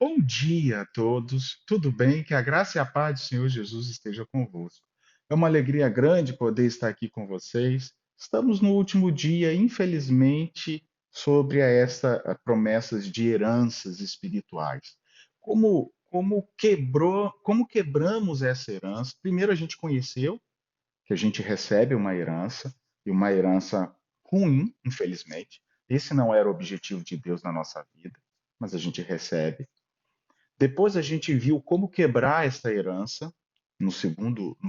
Bom dia a todos, tudo bem? Que a graça e a paz do Senhor Jesus esteja convosco. É uma alegria grande poder estar aqui com vocês. Estamos no último dia, infelizmente, sobre promessas de heranças espirituais. Como quebramos essa herança? Primeiro a gente conheceu que a gente recebe uma herança, e uma herança ruim, infelizmente. Esse não era o objetivo de Deus na nossa vida, mas a gente recebe. Depois a gente viu como quebrar essa herança no segundo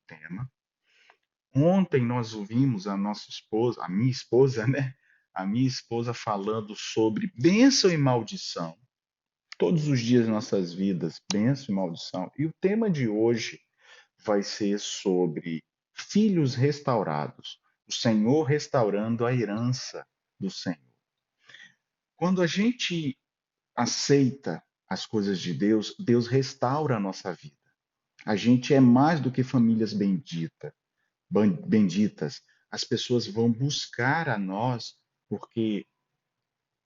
tema. Ontem nós ouvimos a nossa esposa, a minha esposa, né? A minha esposa falando sobre bênção e maldição. Todos os dias de nossas vidas, bênção e maldição. E o tema de hoje vai ser sobre filhos restaurados. O Senhor restaurando a herança do Senhor. Quando a gente aceita as coisas de Deus, Deus restaura a nossa vida. A gente é mais do que famílias benditas. As pessoas vão buscar a nós porque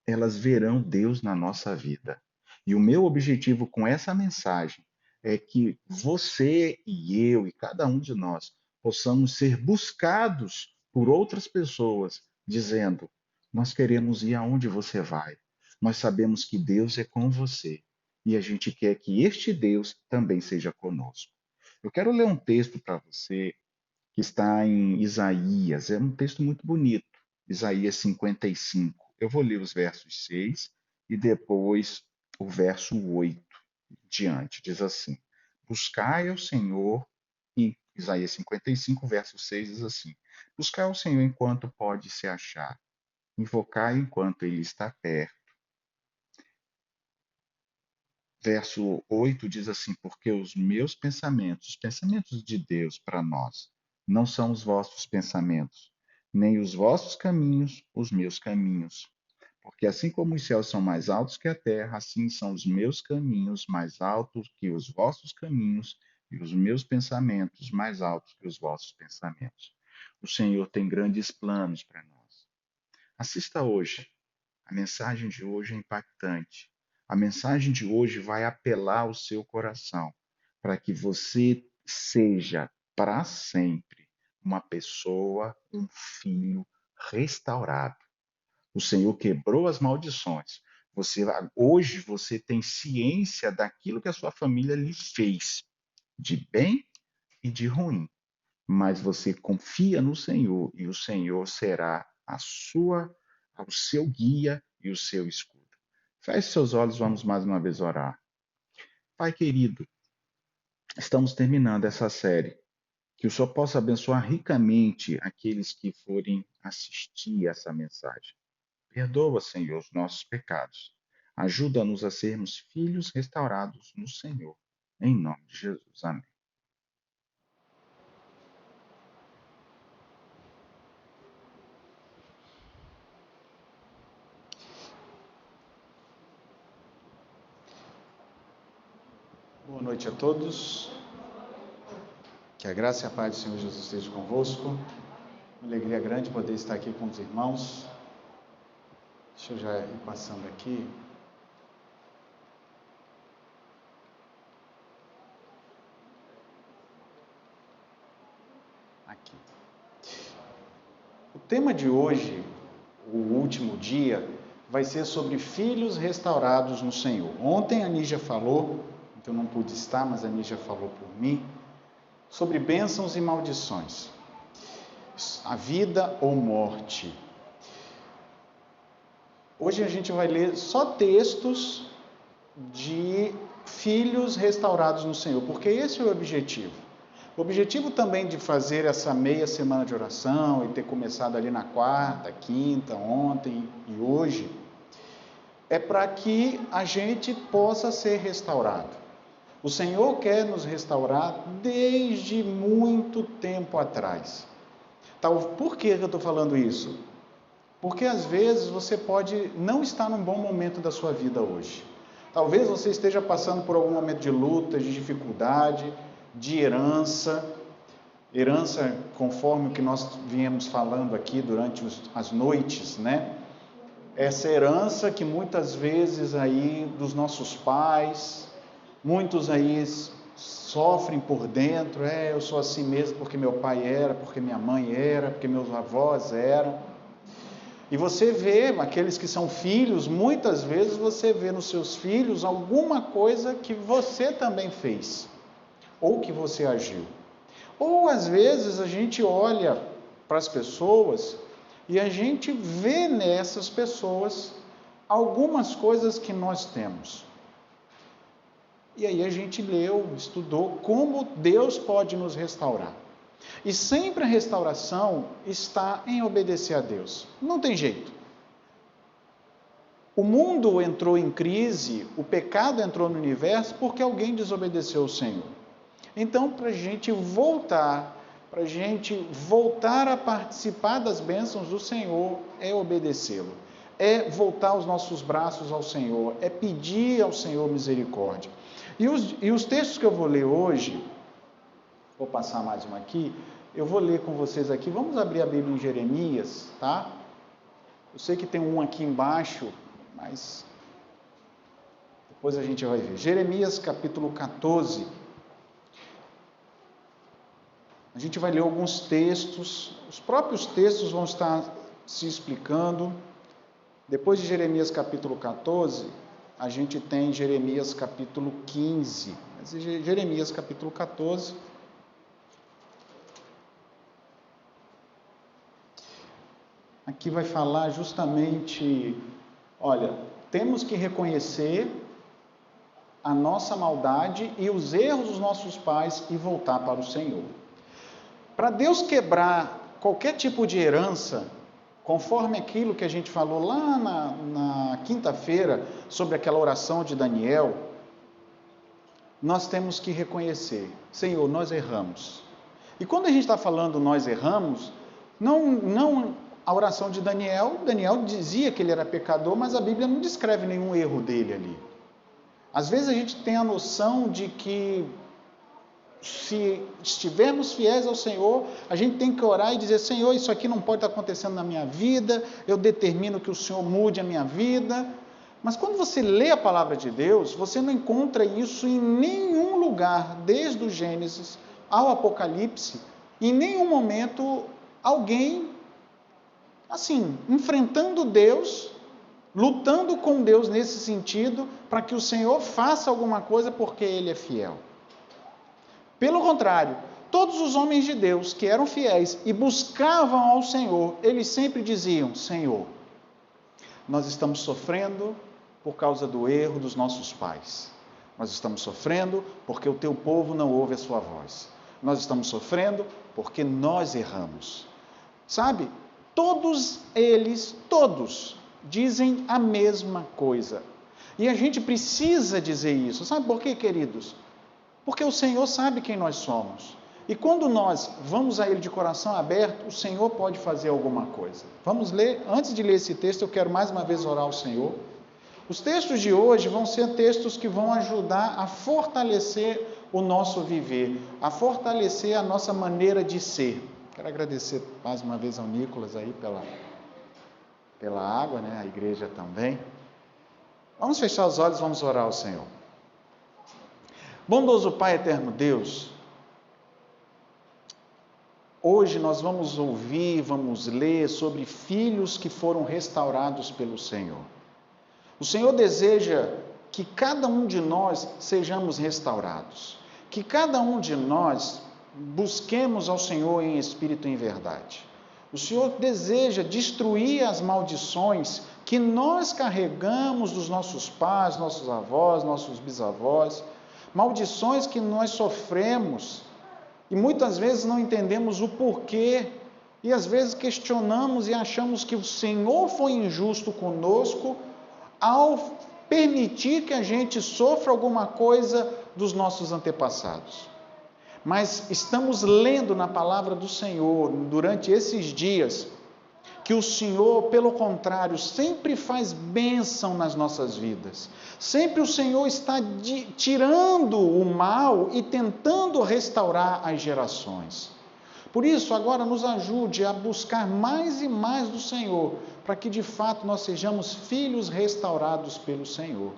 elas verão Deus na nossa vida. E o meu objetivo com essa mensagem é que você e eu e cada um de nós possamos ser buscados por outras pessoas, dizendo: Nós queremos ir aonde você vai. Nós sabemos que Deus é com você e a gente quer que este Deus também seja conosco. Eu quero ler um texto para você que está em Isaías. É um texto muito bonito. Isaías 55. Eu vou ler os versos 6 e depois o verso 8 diante. Diz assim: Buscai ao Senhor, em Isaías 55, verso 6 diz assim: Buscai ao Senhor enquanto pode se achar, invocai enquanto ele está perto. Verso 8 diz assim: Porque os meus pensamentos, os pensamentos de Deus para nós, não são os vossos pensamentos, nem os vossos caminhos, os meus caminhos. Porque assim como os céus são mais altos que a terra, assim são os meus caminhos mais altos que os vossos caminhos, e os meus pensamentos mais altos que os vossos pensamentos. O Senhor tem grandes planos para nós. Assista hoje. A mensagem de hoje é impactante. A mensagem de hoje vai apelar ao seu coração para que você seja para sempre uma pessoa, um filho restaurado. O Senhor quebrou as maldições. Hoje você tem ciência daquilo que a sua família lhe fez, de bem e de ruim, mas você confia no Senhor e o Senhor será o seu guia e o seu escudo. Feche seus olhos, vamos mais uma vez orar. Pai querido, estamos terminando essa série. Que o Senhor possa abençoar ricamente aqueles que forem assistir essa mensagem. Perdoa, Senhor, os nossos pecados. Ajuda-nos a sermos filhos restaurados no Senhor. Em nome de Jesus. Amém. Boa noite a todos. Que a graça e a paz do Senhor Jesus esteja convosco. Uma alegria grande poder estar aqui com os irmãos. Deixa eu já ir passando aqui. Aqui. O tema de hoje, o último dia, vai ser sobre filhos restaurados no Senhor. Ontem a Nígia falou, então não pude estar, mas a Nígia falou por mim, sobre bênçãos e maldições. A vida ou morte. Hoje a gente vai ler só textos de filhos restaurados no Senhor, porque esse é o objetivo. O objetivo também de fazer essa meia semana de oração e ter começado ali na quarta, quinta, ontem e hoje, é para que a gente possa ser restaurado. O Senhor quer nos restaurar desde muito tempo atrás. Por que eu estou falando isso? Porque às vezes você pode não estar num bom momento da sua vida hoje. Talvez você esteja passando por algum momento de luta, de dificuldade, de herança conforme o que nós viemos falando aqui durante as noites, né? essa herança que muitas vezes aí dos nossos pais, muitos aí sofrem por dentro, eu sou assim mesmo porque meu pai era, porque minha mãe era, porque meus avós eram. E você vê, aqueles que são filhos, muitas vezes você vê nos seus filhos alguma coisa que você também fez, ou que você agiu. Ou às vezes a gente olha para as pessoas e a gente vê nessas pessoas algumas coisas que nós temos. E aí a gente leu, estudou como Deus pode nos restaurar. E sempre a restauração está em obedecer a Deus. Não tem jeito. O mundo entrou em crise, o pecado entrou no universo porque alguém desobedeceu ao Senhor. Então, para a gente voltar a participar das bênçãos do Senhor, é obedecê-lo. É voltar os nossos braços ao Senhor, é pedir ao Senhor misericórdia. E os textos que eu vou ler hoje, vou passar mais uma aqui, eu vou ler com vocês aqui, vamos abrir a Bíblia em Jeremias, tá? Eu sei que tem um aqui embaixo, mas depois a gente vai ver. Jeremias capítulo 14. A gente vai ler alguns textos, os próprios textos vão estar se explicando. Depois de Jeremias capítulo 14, a gente tem Jeremias capítulo 15. Mas Jeremias capítulo 14. Aqui vai falar justamente, olha, temos que reconhecer a nossa maldade e os erros dos nossos pais e voltar para o Senhor. Para Deus quebrar qualquer tipo de herança, conforme aquilo que a gente falou lá na quinta-feira, sobre aquela oração de Daniel, nós temos que reconhecer, Senhor, nós erramos. E quando a gente está falando nós erramos, não a oração de Daniel dizia que ele era pecador, mas a Bíblia não descreve nenhum erro dele ali. Às vezes a gente tem a noção de que se estivermos fiéis ao Senhor, a gente tem que orar e dizer, Senhor, isso aqui não pode estar acontecendo na minha vida, eu determino que o Senhor mude a minha vida. Mas quando você lê a palavra de Deus, você não encontra isso em nenhum lugar, desde o Gênesis ao Apocalipse, em nenhum momento alguém, assim, enfrentando Deus, lutando com Deus nesse sentido, para que o Senhor faça alguma coisa porque Ele é fiel. Pelo contrário, todos os homens de Deus que eram fiéis e buscavam ao Senhor, eles sempre diziam, Senhor, nós estamos sofrendo por causa do erro dos nossos pais. Nós estamos sofrendo porque o teu povo não ouve a sua voz. Nós estamos sofrendo porque nós erramos. Sabe, todos eles, dizem a mesma coisa. E a gente precisa dizer isso. Sabe por quê, queridos? Porque o Senhor sabe quem nós somos. E quando nós vamos a Ele de coração aberto, o Senhor pode fazer alguma coisa. Vamos ler, antes de ler esse texto, eu quero mais uma vez orar ao Senhor. Os textos de hoje vão ser textos que vão ajudar a fortalecer o nosso viver, a fortalecer a nossa maneira de ser. Quero agradecer mais uma vez ao Nicolas aí pela água, né? A igreja também. Vamos fechar os olhos, vamos orar ao Senhor. Bondoso Pai, eterno Deus, hoje nós vamos ouvir, vamos ler sobre filhos que foram restaurados pelo Senhor. O Senhor deseja que cada um de nós sejamos restaurados, que cada um de nós busquemos ao Senhor em espírito e em verdade. O Senhor deseja destruir as maldições que nós carregamos dos nossos pais, nossos avós, nossos bisavós, maldições que nós sofremos e muitas vezes não entendemos o porquê e às vezes questionamos e achamos que o Senhor foi injusto conosco ao permitir que a gente sofra alguma coisa dos nossos antepassados. Mas estamos lendo na palavra do Senhor durante esses dias que o Senhor, pelo contrário, sempre faz bênção nas nossas vidas. Sempre o Senhor está tirando o mal e tentando restaurar as gerações. Por isso, agora nos ajude a buscar mais e mais do Senhor, para que de fato nós sejamos filhos restaurados pelo Senhor.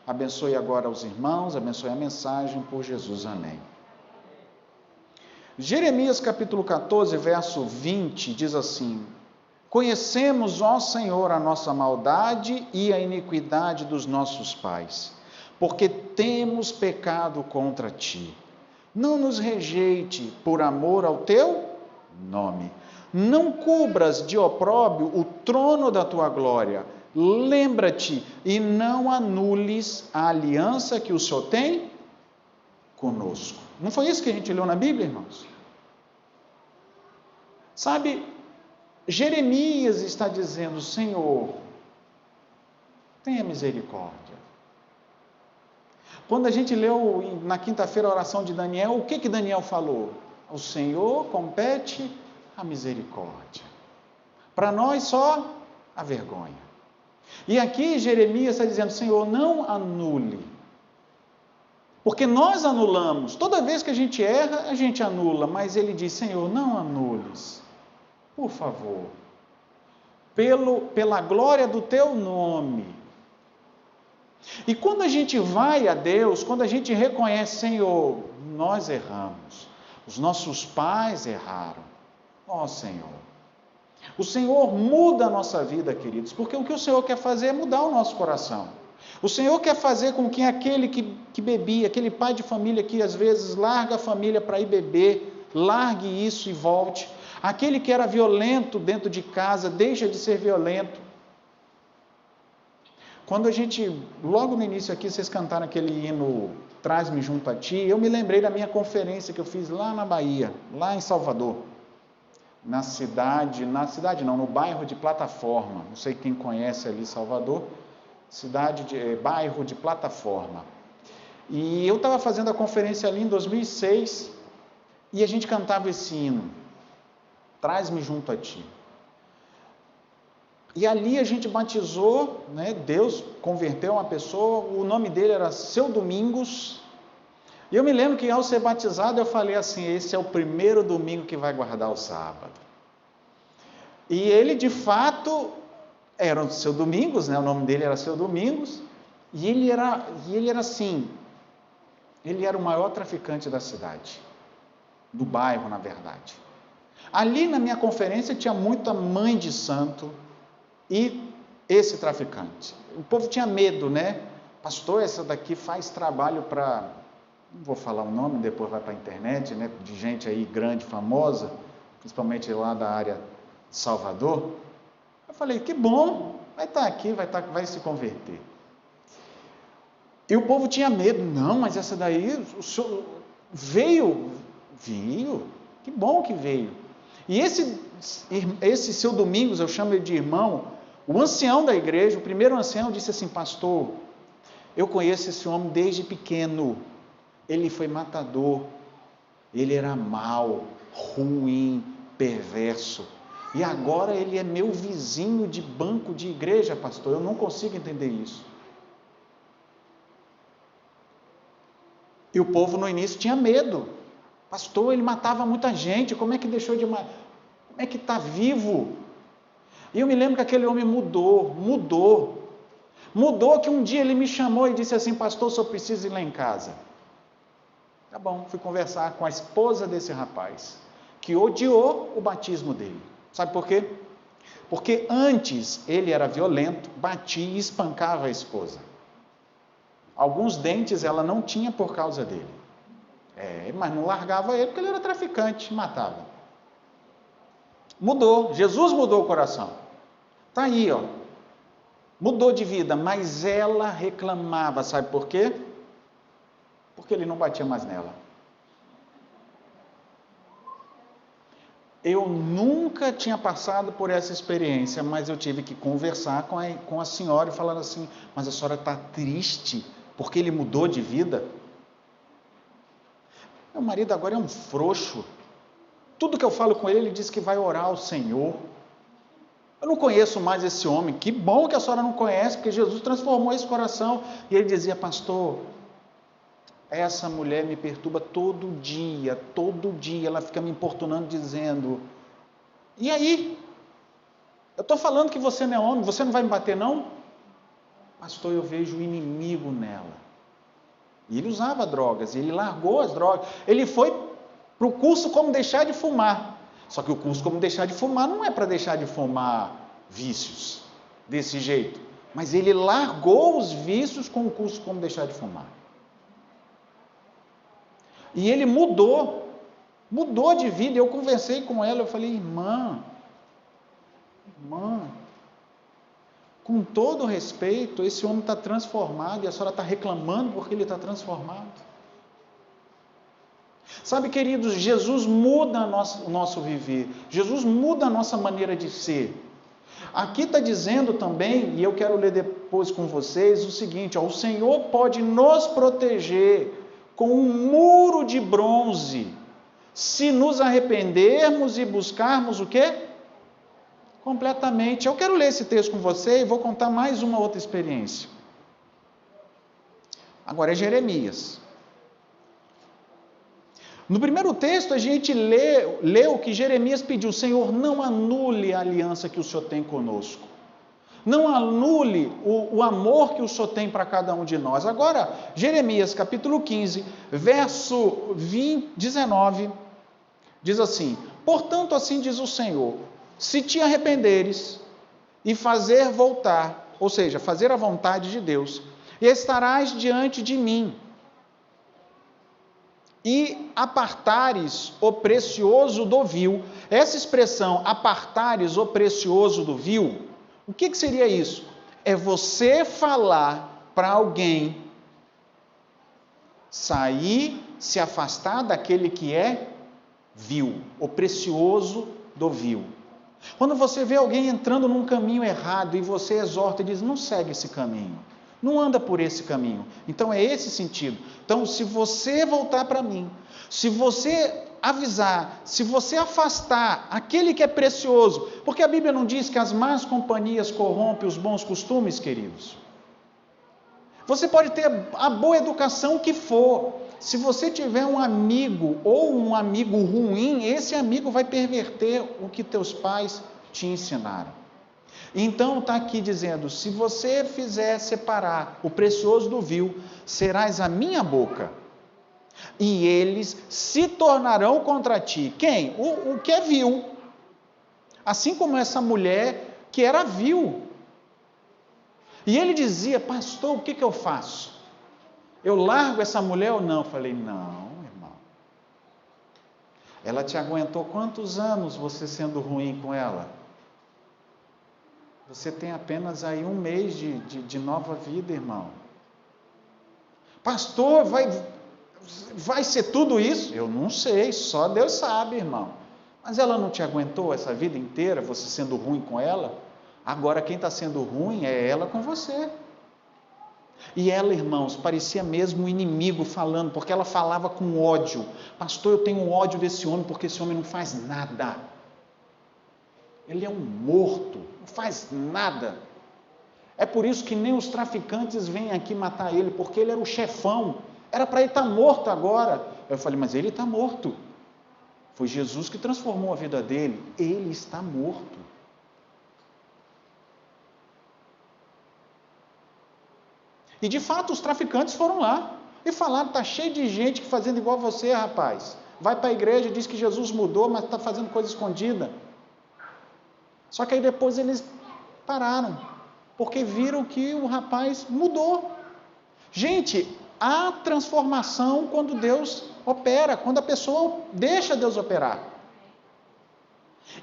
Abençoe agora os irmãos, abençoe a mensagem, por Jesus, amém. Jeremias capítulo 14, verso 20, diz assim: conhecemos, ó Senhor, a nossa maldade e a iniquidade dos nossos pais, porque temos pecado contra ti. Não nos rejeite por amor ao teu nome. Não cubras de opróbrio o trono da tua glória. Lembra-te e não anules a aliança que o Senhor tem conosco. Não foi isso que a gente leu na Bíblia, irmãos? Sabe, Jeremias está dizendo: Senhor, tenha misericórdia. Quando a gente leu na quinta-feira a oração de Daniel, o que Daniel falou? Ao Senhor compete a misericórdia. Para nós só a vergonha. E aqui Jeremias está dizendo: Senhor, não anule. Porque nós anulamos. Toda vez que a gente erra, a gente anula. Mas ele diz: Senhor, não anules. Por favor. Pela glória do teu nome. E quando a gente vai a Deus, quando a gente reconhece: Senhor, nós erramos, os nossos pais erraram, ó Senhor, o Senhor muda a nossa vida, queridos, porque o que o Senhor quer fazer é mudar o nosso coração. O Senhor quer fazer com que aquele que bebia, aquele pai de família que às vezes larga a família para ir beber, largue isso e volte. Aquele que era violento dentro de casa, deixa de ser violento. Quando a gente, logo no início aqui, vocês cantaram aquele hino Traz-me Junto a Ti, eu me lembrei da minha conferência que eu fiz lá na Bahia, lá em Salvador, no bairro de Plataforma. Não sei quem conhece ali Salvador, bairro de Plataforma. E eu estava fazendo a conferência ali em 2006 e a gente cantava esse hino, Traz-me Junto a Ti. E ali a gente batizou, né? Deus converteu uma pessoa, o nome dele era Seu Domingos. E eu me lembro que ao ser batizado eu falei assim: esse é o primeiro domingo que vai guardar o sábado. E ele de fato era o Seu Domingos, né? O nome dele era Seu Domingos. E ele era assim, ele era o maior traficante da cidade, do bairro, na verdade. Ali na minha conferência tinha muita mãe de santo e esse traficante. O povo tinha medo, né? Pastor, essa daqui faz trabalho para, não vou falar o nome, depois vai para a internet, né? De gente aí grande, famosa, principalmente lá da área de Salvador. Eu falei: que bom, vai estar aqui, vai se converter. E o povo tinha medo. Não, mas essa daí, o senhor veio, que bom que veio. E esse Seu Domingos, eu chamo ele de irmão, o ancião da igreja, o primeiro ancião, disse assim: pastor, eu conheço esse homem desde pequeno, ele foi matador, ele era mau, ruim, perverso, e agora ele é meu vizinho de banco de igreja, pastor, eu não consigo entender isso. E o povo no início tinha medo. Pastor, ele matava muita gente, como é que deixou de matar? Como é que está vivo? E eu me lembro que aquele homem mudou, que um dia ele me chamou e disse assim: pastor, só preciso ir lá em casa. Tá bom, fui conversar com a esposa desse rapaz, que odiou o batismo dele. Sabe por quê? Porque antes ele era violento, batia e espancava a esposa. Alguns dentes ela não tinha por causa dele. Mas não largava ele porque ele era traficante, matava. Mudou, Jesus mudou o coração. Está aí, ó. Mudou de vida, mas ela reclamava, sabe por quê? Porque ele não batia mais nela. Eu nunca tinha passado por essa experiência, mas eu tive que conversar com a senhora e falar assim: mas a senhora está triste porque ele mudou de vida? Meu marido agora é um frouxo. Tudo que eu falo com ele, ele diz que vai orar ao Senhor. Eu não conheço mais esse homem. Que bom que a senhora não conhece, porque Jesus transformou esse coração. E ele dizia: pastor, Essa mulher me perturba todo dia, ela fica me importunando dizendo, e aí? Eu estou falando que você não é homem, você não vai me bater não? Pastor, eu vejo o inimigo nela. E ele usava drogas, ele largou as drogas, ele foi para o curso como deixar de fumar. Só que o curso como deixar de fumar não é para deixar de fumar vícios, desse jeito. Mas ele largou os vícios com o curso como deixar de fumar. E ele mudou de vida. Eu conversei com ela, eu falei, irmã, com todo respeito, esse homem está transformado e a senhora está reclamando porque ele está transformado. Sabe, queridos, Jesus muda o nosso viver, Jesus muda a nossa maneira de ser. Aqui está dizendo também, e eu quero ler depois com vocês, o seguinte, o Senhor pode nos proteger com um muro de bronze, se nos arrependermos e buscarmos o quê? Completamente. Eu quero ler esse texto com você e vou contar mais uma outra experiência. Agora é Jeremias. No primeiro texto a gente leu que Jeremias pediu, Senhor, não anule a aliança que o Senhor tem conosco. Não anule o amor que o Senhor tem para cada um de nós. Agora, Jeremias capítulo 15, verso 19, diz assim, portanto assim diz o Senhor, se te arrependeres e fazer voltar, ou seja, fazer a vontade de Deus, estarás diante de mim, e apartares o precioso do vil. Essa expressão, apartares o precioso do vil, o que seria isso? É você falar para alguém sair, se afastar daquele que é vil, o precioso do vil. Quando você vê alguém entrando num caminho errado e você exorta e diz, não segue esse caminho, não anda por esse caminho. Então é esse sentido. Então se você voltar para mim, se você avisar, se você afastar aquele que é precioso, porque a Bíblia não diz que as más companhias corrompem os bons costumes, queridos. Você pode ter a boa educação que for, se você tiver um amigo ou um amigo ruim, esse amigo vai perverter o que teus pais te ensinaram. Então está aqui dizendo, se você fizer separar o precioso do vil, serás a minha boca, e eles se tornarão contra ti. Quem? O que é vil. Assim como essa mulher que era vil. E ele dizia, pastor, o que eu faço? Eu largo essa mulher ou não? Eu falei, não, irmão. Ela te aguentou quantos anos você sendo ruim com ela? Você tem apenas aí 1 mês de nova vida, irmão. Pastor, vai ser tudo isso? Eu não sei, só Deus sabe, irmão. Mas ela não te aguentou essa vida inteira, você sendo ruim com ela? Agora quem está sendo ruim é ela com você. E ela, irmãos, parecia mesmo um inimigo falando, porque ela falava com ódio. Pastor, eu tenho ódio desse homem, porque esse homem não faz nada. Ele é um morto, não faz nada. É por isso que nem os traficantes vêm aqui matar ele, porque ele era o chefão. Era para ele estar morto agora. Eu falei, mas ele está morto. Foi Jesus que transformou a vida dele. Ele está morto. E de fato os traficantes foram lá e falaram, está cheio de gente fazendo igual você, rapaz. Vai para a igreja, diz que Jesus mudou, mas está fazendo coisa escondida. Só que aí depois eles pararam, porque viram que o rapaz mudou. Gente, há transformação quando Deus opera, quando a pessoa deixa Deus operar.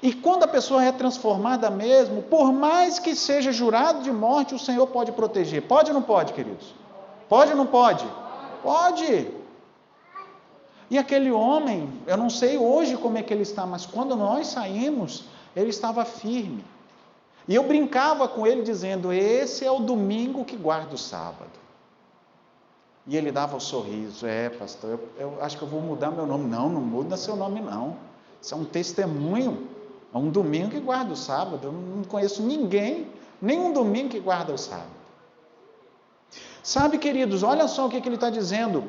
E quando a pessoa é transformada mesmo, por mais que seja jurado de morte, o Senhor pode proteger. Pode ou não pode, queridos? Pode ou não pode? Pode. E aquele homem, eu não sei hoje como é que ele está, mas quando nós saímos, ele estava firme. E eu brincava com ele dizendo, esse é o domingo que guarda o sábado. E ele dava o sorriso, pastor, eu acho que eu vou mudar meu nome. Não muda seu nome não. Isso é um testemunho. É um domingo que guarda o sábado. Eu não conheço ninguém, nenhum domingo que guarda o sábado. Sabe, queridos, olha só o que ele está dizendo.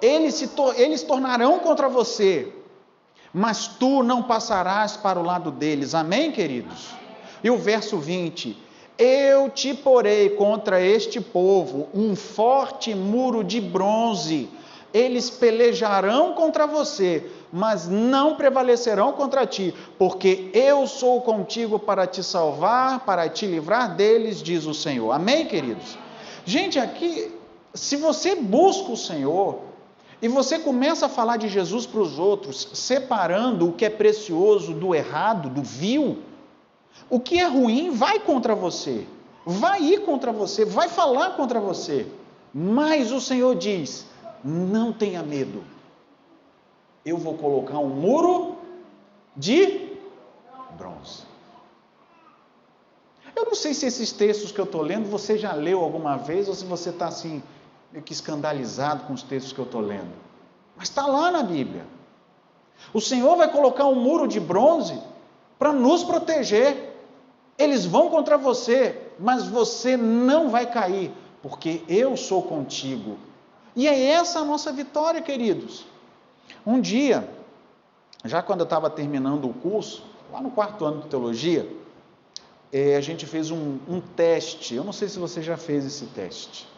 Eles tornarão contra você, mas tu não passarás para o lado deles. Amém, queridos? E o verso 20: eu te porei contra este povo um forte muro de bronze. Eles pelejarão contra você, mas não prevalecerão contra ti, porque eu sou contigo para te salvar, para te livrar deles, diz o Senhor. Amém, queridos? Gente, aqui, se você busca o Senhor, e você começa a falar de Jesus para os outros, separando o que é precioso do errado, do vil, o que é ruim vai contra você, vai ir contra você, vai falar contra você. Mas o Senhor diz: não tenha medo, eu vou colocar um muro de bronze. Eu não sei se esses textos que eu estou lendo, você já leu alguma vez, ou se você está assim, meio que escandalizado com os textos que eu estou lendo. Mas está lá na Bíblia. O Senhor vai colocar um muro de bronze para nos proteger. Eles vão contra você, mas você não vai cair, porque eu sou contigo. E é essa a nossa vitória, queridos. Um dia, já quando eu estava terminando o curso, lá no 4º ano de teologia, a gente fez um teste. Eu não sei se você já fez esse teste.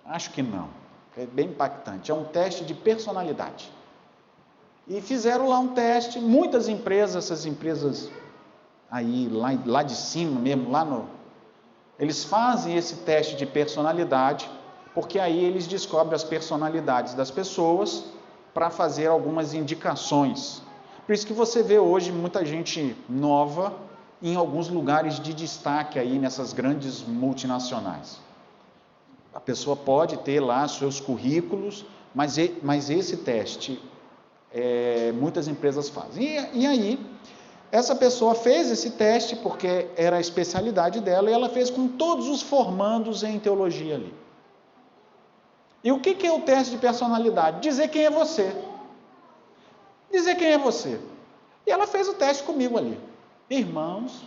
Acho que não. É bem impactante. É um teste de personalidade. E fizeram lá um teste. Muitas empresas, essas empresas aí, lá de cima mesmo, eles fazem esse teste de personalidade, porque aí eles descobrem as personalidades das pessoas para fazer algumas indicações. Por isso que você vê hoje muita gente nova em alguns lugares de destaque aí nessas grandes multinacionais. A pessoa pode ter lá seus currículos, mas esse teste muitas empresas fazem. E aí, essa pessoa fez esse teste porque era a especialidade dela, e ela fez com todos os formandos em teologia ali. E o que é o teste de personalidade? Dizer quem é você. Dizer quem é você. E ela fez o teste comigo ali. Irmãos,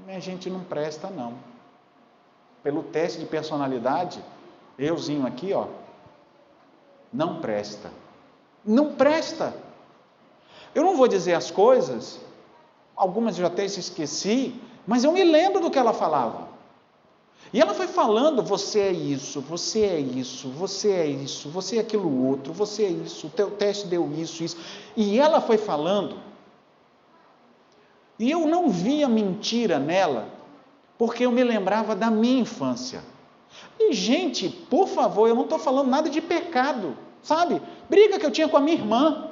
a gente não presta não. Pelo teste de personalidade, euzinho aqui, ó, não presta. Não presta. Eu não vou dizer as coisas, algumas eu até esqueci, mas eu me lembro do que ela falava. E ela foi falando: você é isso, você é isso, você é isso, você é aquilo outro, você é isso, o teu teste deu isso, isso. E ela foi falando, e eu não via mentira nela, porque eu me lembrava da minha infância. E gente, por favor, eu não estou falando nada de pecado, sabe? Briga que eu tinha com a minha irmã.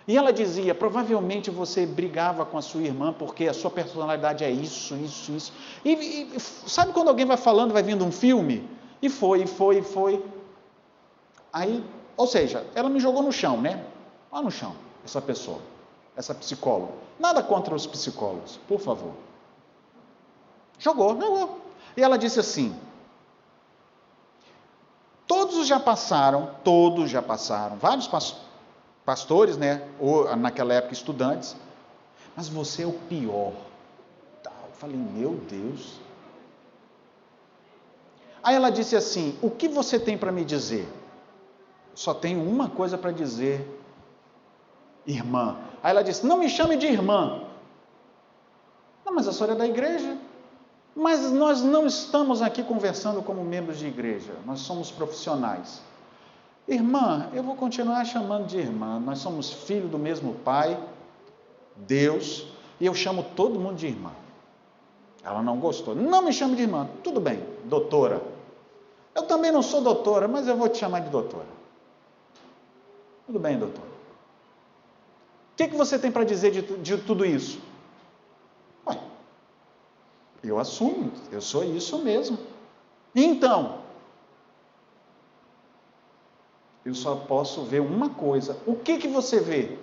E ela dizia: provavelmente você brigava com a sua irmã porque a sua personalidade é isso, isso, isso. E sabe quando alguém vai falando, vai vindo um filme? E foi. Aí, ou seja, ela me jogou no chão, né? Lá no chão, essa pessoa, essa psicóloga. Nada contra os psicólogos, por favor. Jogou. E ela disse assim: todos já passaram, vários pastores, ou naquela época estudantes, mas você é o pior. Eu falei: meu Deus. Aí ela disse assim: o que você tem para me dizer? Só tenho uma coisa para dizer, irmã. Aí ela disse: não me chame de irmã. Não, mas a senhora é da igreja. Mas nós não estamos aqui conversando como membros de igreja, nós somos profissionais. Irmã, eu vou continuar chamando de irmã, nós somos filhos do mesmo Pai, Deus, e eu chamo todo mundo de irmã. Ela não gostou. Não me chame de irmã. Tudo bem, doutora. Eu também não sou doutora, mas eu vou te chamar de doutora. Tudo bem, doutora. O que você tem para dizer de tudo isso? Ué, eu assumo, eu sou isso mesmo. Então, eu só posso ver uma coisa. O que você vê?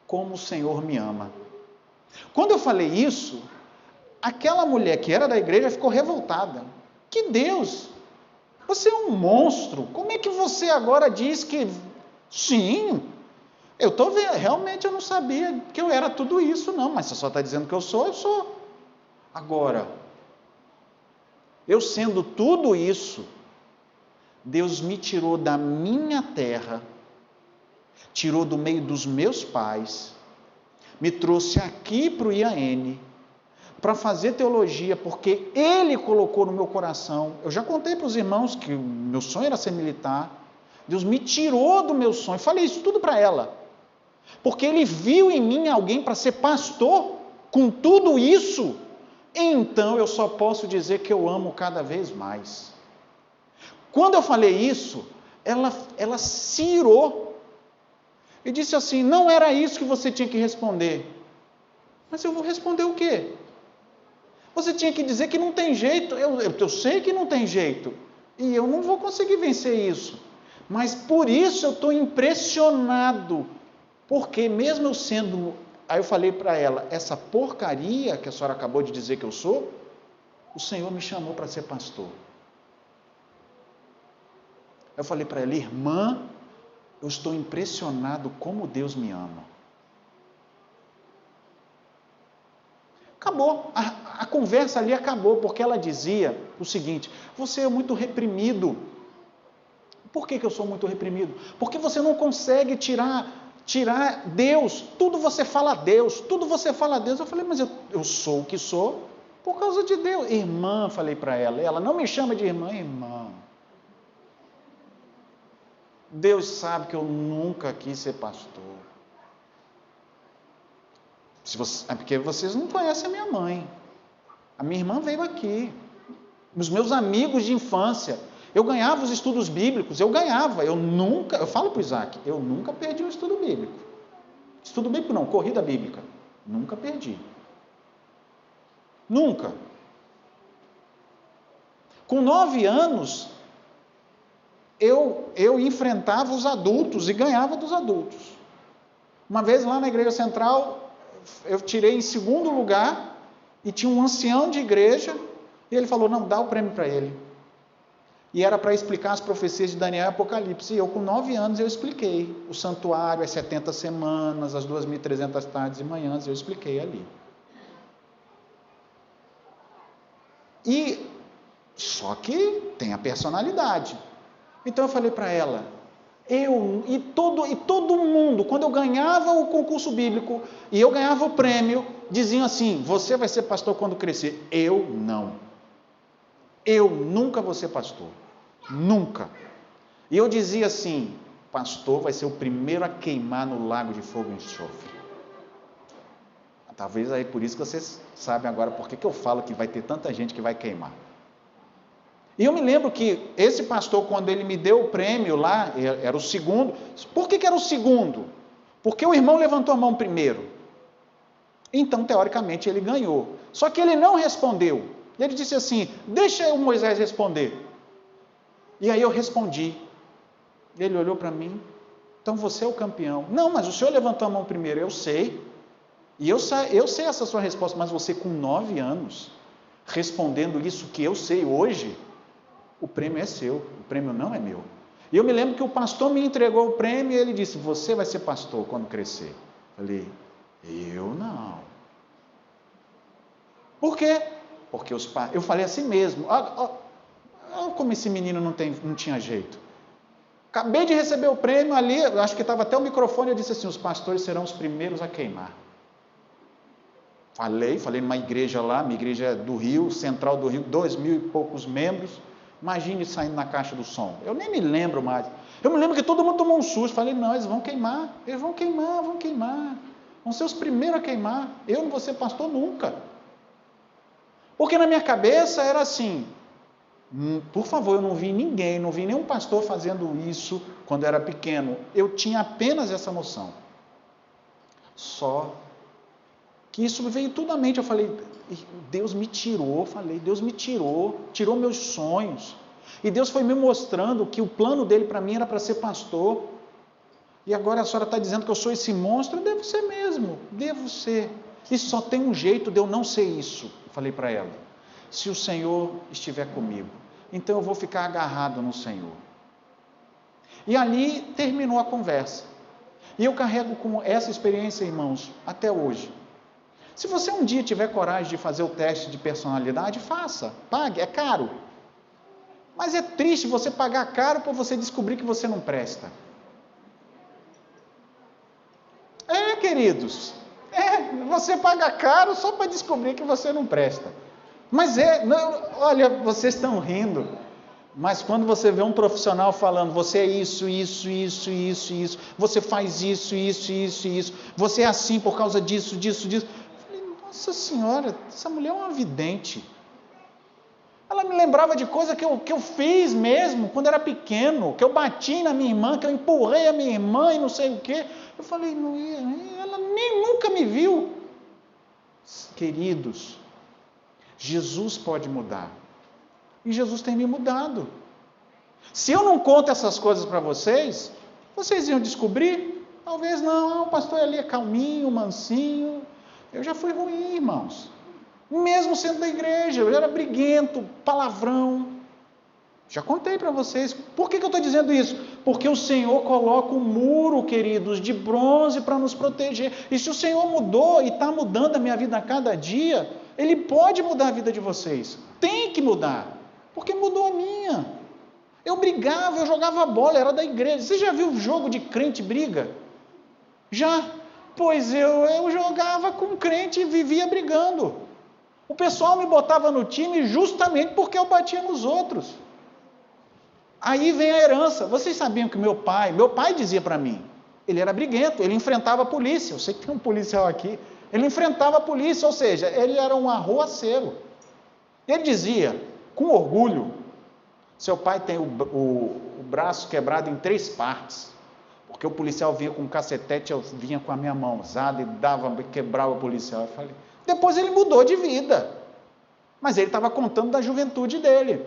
Como o Senhor me ama. Quando eu falei isso, aquela mulher que era da igreja ficou revoltada. Que Deus! Você é um monstro. Como é que você agora diz que... Sim, eu estou vendo. Realmente eu não sabia que eu era tudo isso, não. Mas você só está dizendo que eu sou. Agora, Eu sendo tudo isso, Deus me tirou da minha terra, tirou do meio dos meus pais, me trouxe aqui para o IAN, para fazer teologia, porque Ele colocou no meu coração. Eu já contei para os irmãos que o meu sonho era ser militar. Deus me tirou do meu sonho. Falei isso tudo para ela. Porque Ele viu em mim alguém para ser pastor. Com tudo isso, então eu só posso dizer que eu amo cada vez mais. Quando eu falei isso, ela se irou. E disse assim, não era isso que você tinha que responder. Mas eu vou responder o quê? Você tinha que dizer que não tem jeito. Eu sei que não tem jeito. E eu não vou conseguir vencer isso. Mas por isso eu estou impressionado. Porque mesmo eu sendo... Aí eu falei para ela, essa porcaria que a senhora acabou de dizer que eu sou, o Senhor me chamou para ser pastor. Eu falei para ela, irmã, eu estou impressionado como Deus me ama. Acabou, a conversa ali acabou, porque ela dizia o seguinte, você é muito reprimido. Por que eu sou muito reprimido? Porque você não consegue tirar Deus, tudo você fala a Deus, tudo você fala a Deus. Eu falei, mas eu sou o que sou por causa de Deus. Irmã, falei para ela não me chama de irmã, irmã. Deus sabe que eu nunca quis ser pastor. É porque vocês não conhecem a minha mãe. A minha irmã veio aqui. Os meus amigos de infância. Eu ganhava os estudos bíblicos, eu falo para o Isaac, eu nunca perdi um estudo bíblico. Estudo bíblico não, corrida bíblica. Nunca perdi. Nunca. Com 9 anos, eu enfrentava os adultos e ganhava dos adultos. Uma vez lá na igreja central, eu tirei em 2º lugar e tinha um ancião de igreja e ele falou, não, dá o prêmio para ele. E era para explicar as profecias de Daniel e Apocalipse. E eu, com 9 anos, eu expliquei. O santuário, as 70 semanas, as 2.300 tardes e manhãs, eu expliquei ali. Só que tem a personalidade. Então eu falei para ela, todo mundo, quando eu ganhava o concurso bíblico e eu ganhava o prêmio, diziam assim, você vai ser pastor quando crescer. Eu não. Eu nunca vou ser pastor. Nunca. E eu dizia assim, pastor vai ser o primeiro a queimar no lago de fogo e enxofre. Talvez aí por isso que vocês sabem agora por que eu falo que vai ter tanta gente que vai queimar. E eu me lembro que esse pastor, quando ele me deu o prêmio lá, era o 2º. Por que era o 2º? Porque o irmão levantou a mão primeiro. Então, teoricamente, ele ganhou. Só que ele não respondeu. Ele disse assim, deixa o Moisés responder. E aí eu respondi. Ele olhou para mim, então você é o campeão. Não, mas o senhor levantou a mão primeiro, eu sei. E eu sei essa sua resposta, mas você com 9 anos, respondendo isso que eu sei hoje, o prêmio é seu, o prêmio não é meu. E eu me lembro que o pastor me entregou o prêmio e ele disse, você vai ser pastor quando crescer. Falei, eu não. Por quê? Porque eu falei assim mesmo, como esse menino não tinha jeito. Acabei de receber o prêmio ali, acho que estava até o microfone, eu disse assim, os pastores serão os primeiros a queimar. Falei numa igreja lá, minha igreja é do Rio, central do Rio, 2.000 e poucos membros, imagine saindo na caixa do som. Eu nem me lembro mais. Eu me lembro que todo mundo tomou um susto, falei, não, eles vão queimar. Vão ser os primeiros a queimar. Eu não vou ser pastor nunca. Porque na minha cabeça era assim, por favor, eu não vi ninguém, não vi nenhum pastor fazendo isso quando eu era pequeno. Eu tinha apenas essa noção. Só que isso veio tudo à mente. Eu falei, Deus me tirou, tirou meus sonhos. E Deus foi me mostrando que o plano dele para mim era para ser pastor. E agora a senhora está dizendo que eu sou esse monstro? Eu devo ser mesmo, devo ser. E só tem um jeito de eu não ser isso. Eu falei para ela, se o Senhor estiver comigo, então eu vou ficar agarrado no Senhor. E ali terminou a conversa. E eu carrego com essa experiência, irmãos, até hoje. Se você um dia tiver coragem de fazer o teste de personalidade, faça, pague, é caro. Mas é triste você pagar caro para você descobrir que você não presta. Queridos, você paga caro só para descobrir que você não presta. Mas olha, vocês estão rindo, mas quando você vê um profissional falando, você é isso, você faz isso, você é assim por causa disso, eu falei, nossa senhora, essa mulher é uma vidente. Ela me lembrava de coisa que eu fiz mesmo, quando era pequeno, que eu bati na minha irmã, que eu empurrei a minha irmã e não sei o quê. Eu falei, ela nem nunca me viu. Queridos, Jesus pode mudar. E Jesus tem me mudado. Se eu não conto essas coisas para vocês, vocês iam descobrir? Talvez não. O pastor ali é calminho, mansinho. Eu já fui ruim, irmãos. Mesmo sendo da igreja, eu era briguento, palavrão. Já contei para vocês. Por que eu estou dizendo isso? Porque o Senhor coloca um muro, queridos, de bronze para nos proteger. E se o Senhor mudou e está mudando a minha vida a cada dia, Ele pode mudar a vida de vocês. Tem que mudar. Porque mudou a minha. Eu brigava, eu jogava bola, era da igreja. Você já viu jogo de crente briga? Já. Pois eu jogava com crente e vivia brigando. O pessoal me botava no time justamente porque eu batia nos outros. Aí vem a herança. Vocês sabiam que meu pai dizia para mim, ele era briguento, ele enfrentava a polícia. Eu sei que tem um policial aqui. Ele enfrentava a polícia, ou seja, ele era um arruaceiro. Ele dizia, com orgulho, seu pai tem o braço quebrado em 3 partes. Porque o policial vinha com um cacetete, eu vinha com a minha mão usada e quebrava o policial. Eu falei, depois ele mudou de vida. Mas ele estava contando da juventude dele.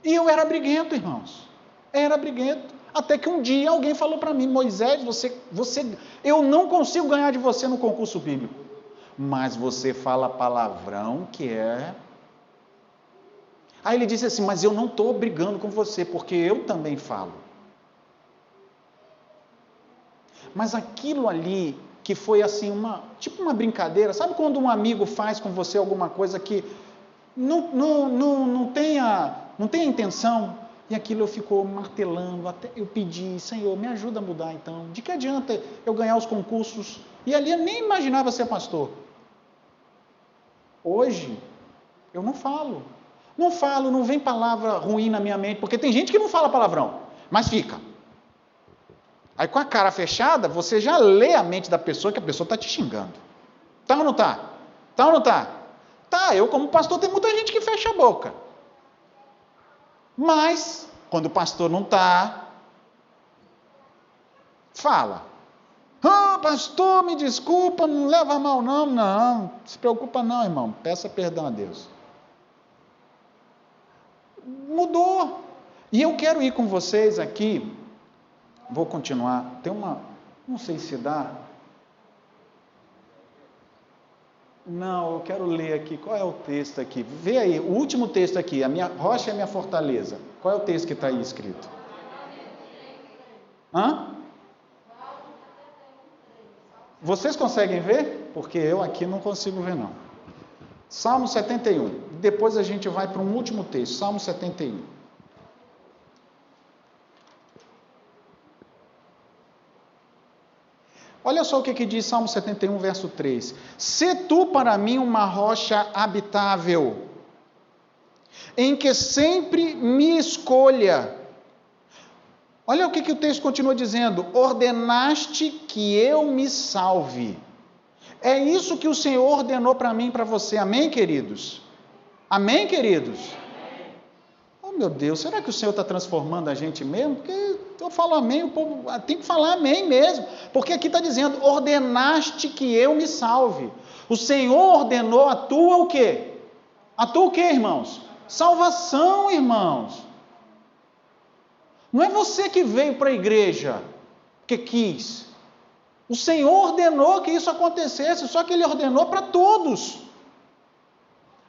E eu era briguento, irmãos. Era briguento. Até que um dia alguém falou para mim, Moisés, eu não consigo ganhar de você no concurso bíblico. Mas você fala palavrão que é... Aí ele disse assim, mas eu não estou brigando com você, porque eu também falo. Mas aquilo ali, que foi assim, tipo uma brincadeira, sabe quando um amigo faz com você alguma coisa que não tem a intenção, e aquilo ficou martelando, até eu pedi, Senhor, me ajuda a mudar então, de que adianta eu ganhar os concursos, e ali eu nem imaginava ser pastor. Hoje, eu não falo, não vem palavra ruim na minha mente, porque tem gente que não fala palavrão, mas fica. Aí com a cara fechada, você já lê a mente da pessoa, que a pessoa está te xingando. Tá ou não tá? Tá ou não tá? Tá, eu como pastor, tem muita gente que fecha a boca. Mas, quando o pastor não está, fala. Pastor, me desculpa, não leva a mal não se preocupa não, irmão, peça perdão a Deus. Mudou. E eu quero ir com vocês aqui, vou continuar, não sei se dá. Não, eu quero ler aqui, qual é o texto aqui? Vê aí, o último texto aqui, a minha rocha é a minha fortaleza. Qual é o texto que está aí escrito? Vocês conseguem ver? Porque eu aqui não consigo ver não. Salmo 71, depois a gente vai para um último texto, Salmo 71. Olha só o que diz Salmo 71, verso 3. Se tu para mim uma rocha habitável, em que sempre me escolha. Olha o que o texto continua dizendo. Ordenaste que eu me salve. É isso que o Senhor ordenou para mim e para você. Amém, queridos? Amém, queridos? Oh, meu Deus, será que o Senhor está transformando a gente mesmo? Porque eu falo amém, o povo tem que falar amém mesmo. Porque aqui está dizendo, ordenaste que eu me salve. O Senhor ordenou a tua o quê? A tua o quê, irmãos? Salvação, irmãos. Não é você que veio para a igreja que quis. O Senhor ordenou que isso acontecesse, só que Ele ordenou para todos.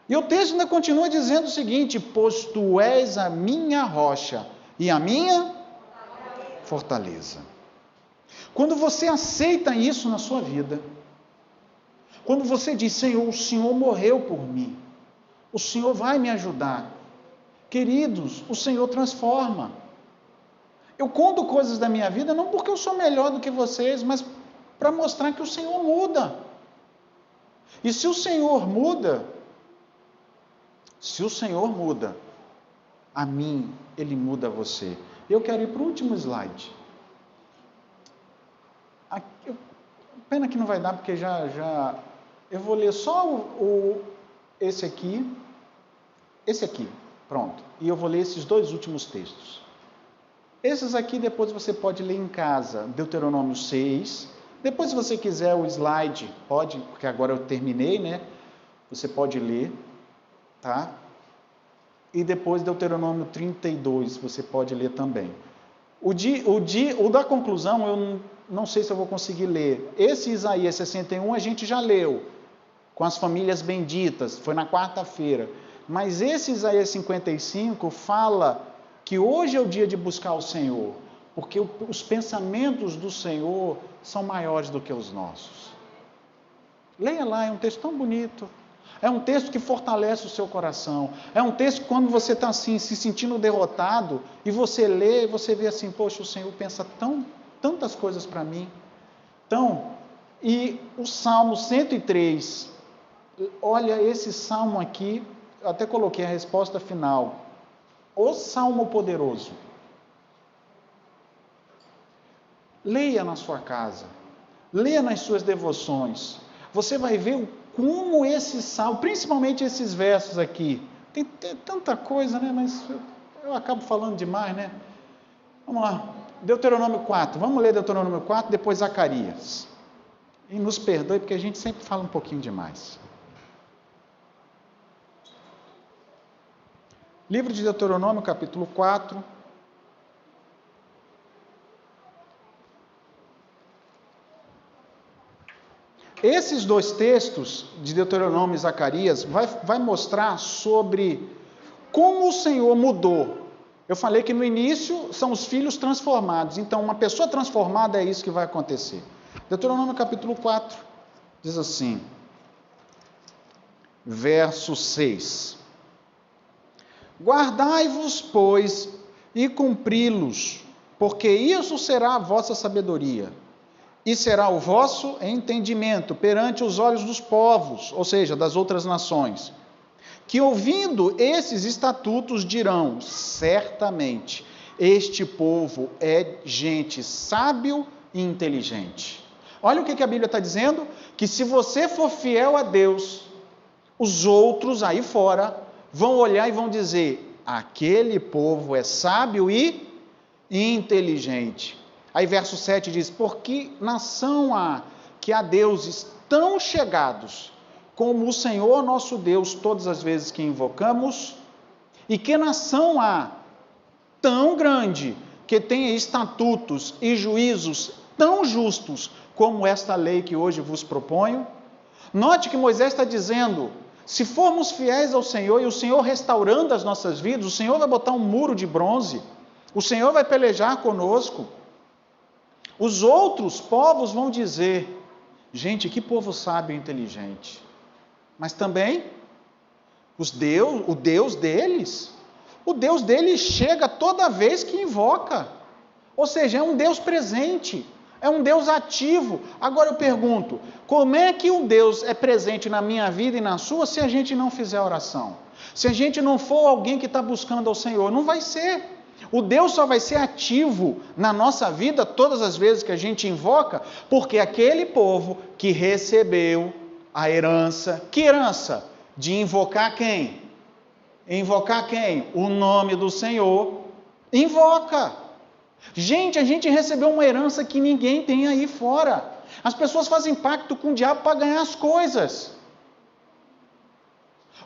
E o texto ainda continua dizendo o seguinte, pois tu és a minha rocha e a minha fortaleza. Quando você aceita isso na sua vida, quando você diz, Senhor, o Senhor morreu por mim, o Senhor vai me ajudar. Queridos, o Senhor transforma. Eu conto coisas da minha vida não porque eu sou melhor do que vocês, mas para mostrar que o Senhor muda. E se o Senhor muda, a mim, Ele muda você. Eu quero ir para o último slide. Pena que não vai dar, porque eu vou ler só esse aqui, pronto. E eu vou ler esses dois últimos textos. Esses aqui depois você pode ler em casa, Deuteronômio 6. Depois, se você quiser o slide, pode, porque agora eu terminei, né? Você pode ler, tá? E depois Deuteronômio 32, você pode ler também. O da conclusão, eu não sei se eu vou conseguir ler. Esse Isaías 61 a gente já leu, com as famílias benditas, foi na quarta-feira. Mas esse Isaías 55 fala que hoje é o dia de buscar o Senhor, porque os pensamentos do Senhor são maiores do que os nossos. Leia lá, é um texto tão bonito. É um texto que fortalece o seu coração. É um texto que quando você está assim, se sentindo derrotado, e você lê, e você vê assim, poxa, o Senhor pensa tantas coisas para mim. Então, e o Salmo 103, olha esse salmo aqui, eu até coloquei a resposta final. O Salmo poderoso. Leia na sua casa, leia nas suas devoções. Você vai ver como esse salmo, principalmente esses versos aqui, tem tanta coisa, né? Mas eu acabo falando demais, né? Vamos lá, Deuteronômio 4, vamos ler Deuteronômio 4, depois Zacarias. E nos perdoe, porque a gente sempre fala um pouquinho demais. Livro de Deuteronômio, capítulo 4. Esses dois textos, de Deuteronômio e Zacarias, vai mostrar sobre como o Senhor mudou. Eu falei que no início são os filhos transformados. Então, uma pessoa transformada é isso que vai acontecer. Deuteronômio, capítulo 4, diz assim, verso 6. Guardai-vos, pois, e cumpri-los, porque isso será a vossa sabedoria, e será o vosso entendimento perante os olhos dos povos, ou seja, das outras nações, que ouvindo esses estatutos dirão, certamente, este povo é gente sábio e inteligente. Olha o que a Bíblia está dizendo, que se você for fiel a Deus, os outros aí fora vão olhar e vão dizer, aquele povo é sábio e inteligente. Aí verso 7 diz, porque nação há que a deuses tão chegados como o Senhor nosso Deus, todas as vezes que invocamos, e que nação há tão grande que tenha estatutos e juízos tão justos como esta lei que hoje vos proponho. Note que Moisés está dizendo, se formos fiéis ao Senhor e o Senhor restaurando as nossas vidas, o Senhor vai botar um muro de bronze, o Senhor vai pelejar conosco. Os outros povos vão dizer, gente, que povo sábio e inteligente. Mas também, o Deus deles chega toda vez que invoca. Ou seja, é um Deus presente, é um Deus ativo. Agora eu pergunto, como é que um Deus é presente na minha vida e na sua se a gente não fizer oração? Se a gente não for alguém que está buscando ao Senhor, não vai ser. O Deus só vai ser ativo na nossa vida todas as vezes que a gente invoca, porque aquele povo que recebeu a herança, que herança? De invocar quem? Invocar quem? O nome do Senhor. Invoca. Gente, a gente recebeu uma herança que ninguém tem aí fora. As pessoas fazem pacto com o diabo para ganhar as coisas.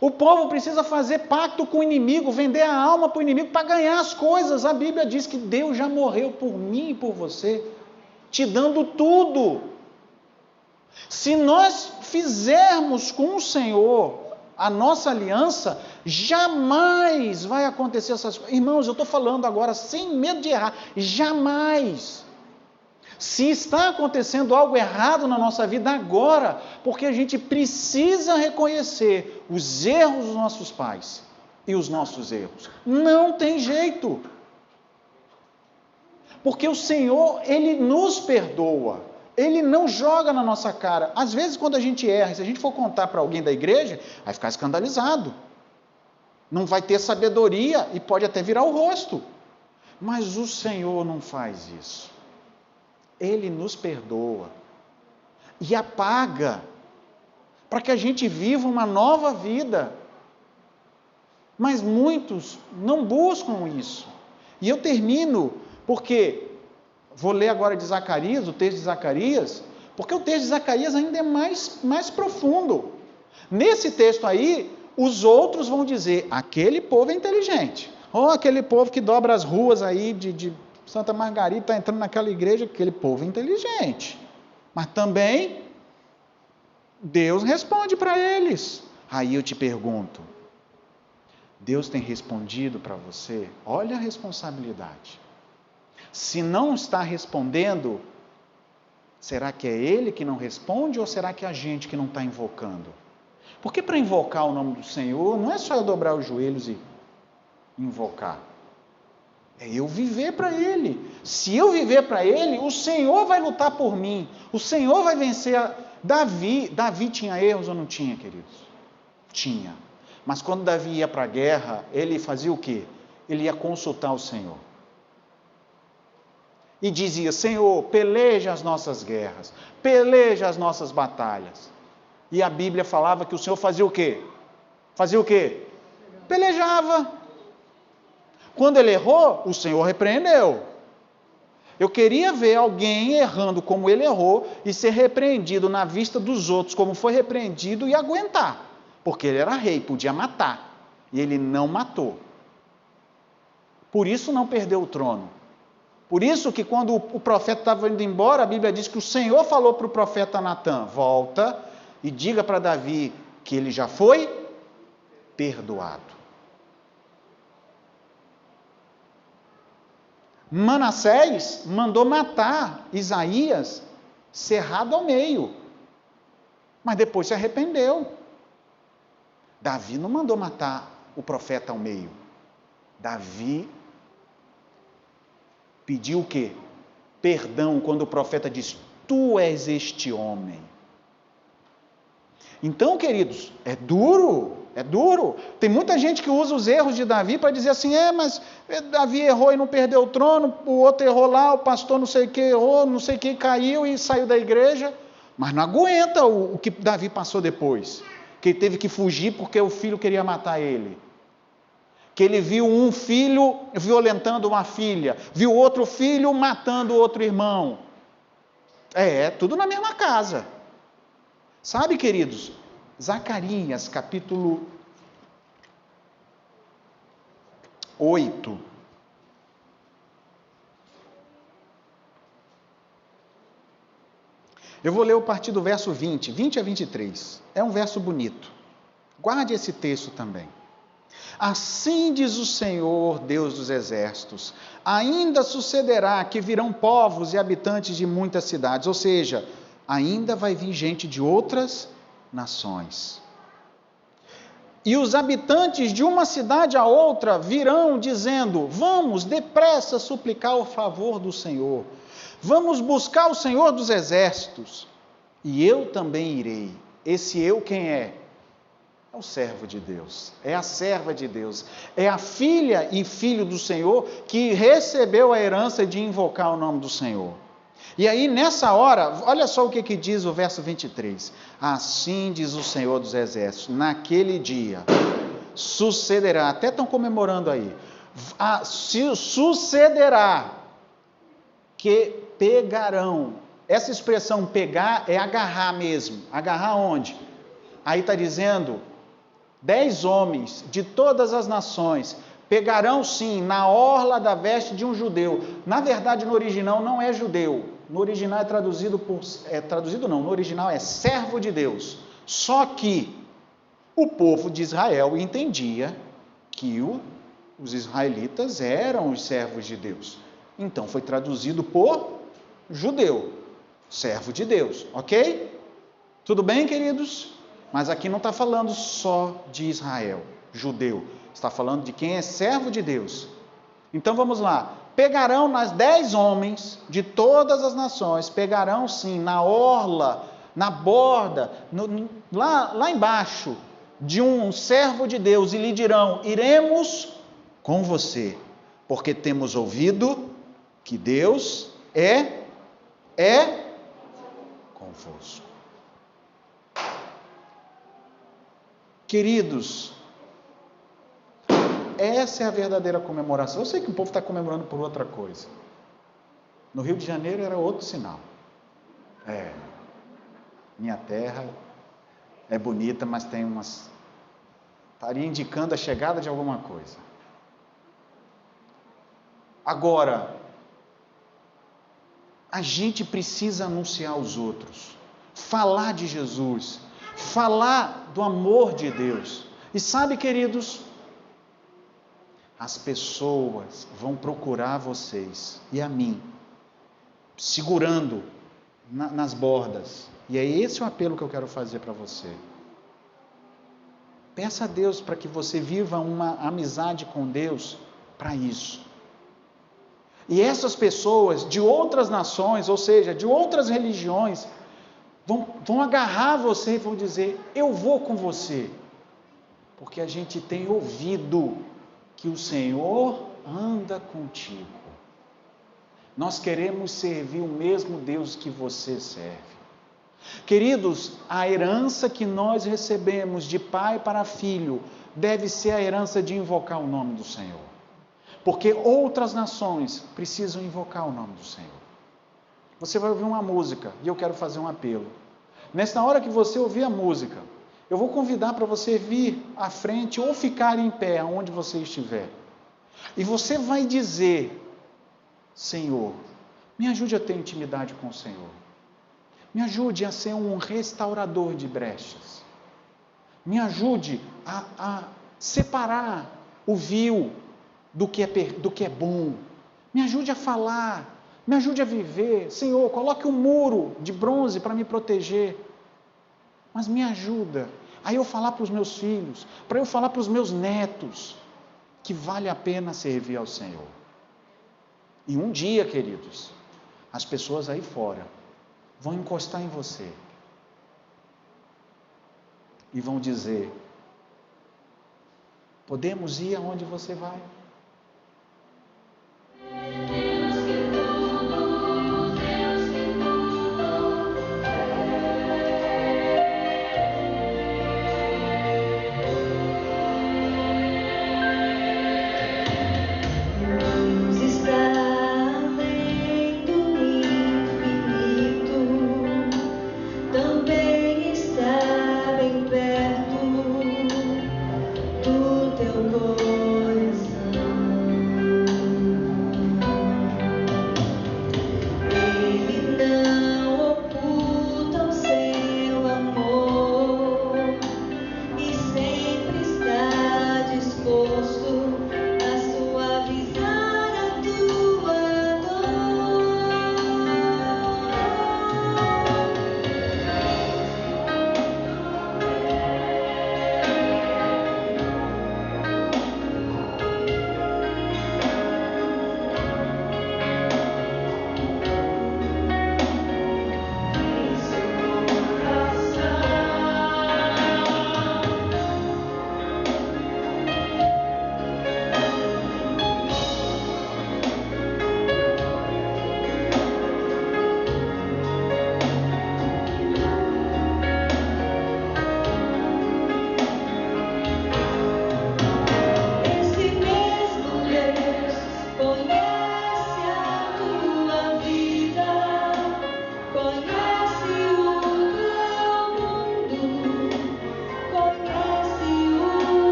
O povo precisa fazer pacto com o inimigo, vender a alma para o inimigo para ganhar as coisas. A Bíblia diz que Deus já morreu por mim e por você, te dando tudo. Se nós fizermos com o Senhor a nossa aliança, jamais vai acontecer essas coisas. Irmãos, eu estou falando agora sem medo de errar, jamais. Se está acontecendo algo errado na nossa vida agora, porque a gente precisa reconhecer os erros dos nossos pais e os nossos erros. Não tem jeito. Porque o Senhor, Ele nos perdoa. Ele não joga na nossa cara. Às vezes, quando a gente erra, se a gente for contar para alguém da igreja, vai ficar escandalizado. Não vai ter sabedoria e pode até virar o rosto. Mas o Senhor não faz isso. Ele nos perdoa e apaga para que a gente viva uma nova vida. Mas muitos não buscam isso. E eu termino porque vou ler agora de Zacarias, o texto de Zacarias, porque o texto de Zacarias ainda é mais profundo. Nesse texto aí, os outros vão dizer, aquele povo é inteligente. Ou aquele povo que dobra as ruas aí de Santa Margarida, está entrando naquela igreja, aquele povo é inteligente. Mas também, Deus responde para eles. Aí eu te pergunto, Deus tem respondido para você? Olha a responsabilidade. Se não está respondendo, será que é Ele que não responde ou será que é a gente que não está invocando? Porque para invocar o nome do Senhor, não é só eu dobrar os joelhos e invocar. É eu viver para Ele. Se eu viver para Ele, o Senhor vai lutar por mim. O Senhor vai vencer Davi. Davi tinha erros ou não tinha, queridos? Tinha. Mas quando Davi ia para a guerra, ele fazia o quê? Ele ia consultar o Senhor. E dizia, Senhor, peleja as nossas guerras, peleja as nossas batalhas. E a Bíblia falava que o Senhor fazia o quê? Fazia o quê? Pelejava. Quando ele errou, o Senhor repreendeu. Eu queria ver alguém errando como ele errou e ser repreendido na vista dos outros como foi repreendido e aguentar. Porque ele era rei, podia matar. E ele não matou. Por isso não perdeu o trono. Por isso que quando o profeta estava indo embora, a Bíblia diz que o Senhor falou para o profeta Natã, volta e diga para Davi que ele já foi perdoado. Manassés mandou matar Isaías cerrado ao meio, mas depois se arrependeu. Davi não mandou matar o profeta ao meio. Davi pediu o quê? Perdão, quando o profeta diz, tu és este homem. Então, queridos, é duro. Tem muita gente que usa os erros de Davi para dizer assim, mas Davi errou e não perdeu o trono, o outro errou lá, o pastor não sei o que errou, não sei quem caiu e saiu da igreja. Mas não aguenta o que Davi passou depois. Que ele teve que fugir porque o filho queria matar ele. Que ele viu um filho violentando uma filha, viu outro filho matando outro irmão. Tudo na mesma casa. Sabe, queridos, Zacarias, capítulo 8. Eu vou ler a partir do verso 20 a 23. É um verso bonito. Guarde esse texto também. Assim diz o Senhor, Deus dos exércitos, ainda sucederá que virão povos e habitantes de muitas cidades, ou seja, ainda vai vir gente de outras nações. E os habitantes de uma cidade a outra virão dizendo, vamos depressa suplicar o favor do Senhor, vamos buscar o Senhor dos exércitos, e eu também irei. Esse eu quem é? É o servo de Deus, é a serva de Deus, é a filha e filho do Senhor que recebeu a herança de invocar o nome do Senhor. E aí nessa hora, olha só o que diz o verso 23. Assim diz o Senhor dos exércitos, naquele dia sucederá, até estão comemorando aí, sucederá que pegarão. Essa expressão pegar é agarrar mesmo, agarrar onde? Aí está dizendo, 10 homens de todas as nações pegarão sim na orla da veste de um judeu. Na verdade, no original não é judeu. No original no original é servo de Deus. Só que o povo de Israel entendia que os israelitas eram os servos de Deus. Então foi traduzido por judeu, servo de Deus, ok? Tudo bem, queridos? Mas aqui não está falando só de Israel, judeu. Está falando de quem é servo de Deus. Então vamos lá. Pegarão nas 10 homens de todas as nações, pegarão sim na orla, na borda, lá embaixo, de um servo de Deus, e lhe dirão: iremos com você, porque temos ouvido que Deus é convosco. Queridos, essa é a verdadeira comemoração. Eu sei que o povo está comemorando por outra coisa. No Rio de Janeiro era outro sinal. Minha terra é bonita, mas tem umas... estaria indicando a chegada de alguma coisa. Agora, a gente precisa anunciar aos outros, falar de Jesus, falar do amor de Deus. E sabe, queridos, as pessoas vão procurar vocês e a mim, segurando nas bordas. E é esse o apelo que eu quero fazer para você. Peça a Deus para que você viva uma amizade com Deus para isso. E essas pessoas de outras nações, ou seja, de outras religiões, vão agarrar você e vão dizer: eu vou com você. Porque a gente tem ouvido que o Senhor anda contigo. Nós queremos servir o mesmo Deus que você serve. Queridos, a herança que nós recebemos de pai para filho deve ser a herança de invocar o nome do Senhor. Porque outras nações precisam invocar o nome do Senhor. Você vai ouvir uma música e eu quero fazer um apelo. Nesta hora que você ouvir a música, eu vou convidar para você vir à frente ou ficar em pé onde você estiver. E você vai dizer: Senhor, me ajude a ter intimidade com o Senhor. Me ajude a ser um restaurador de brechas. Me ajude a separar o vil do que é bom. Me ajude a falar. Me ajude a viver. Senhor, coloque um muro de bronze para me proteger. Mas me ajuda a eu falar para os meus filhos, para eu falar para os meus netos, que vale a pena servir ao Senhor. E um dia, queridos, as pessoas aí fora vão encostar em você e vão dizer: podemos ir aonde você vai? Teu coração.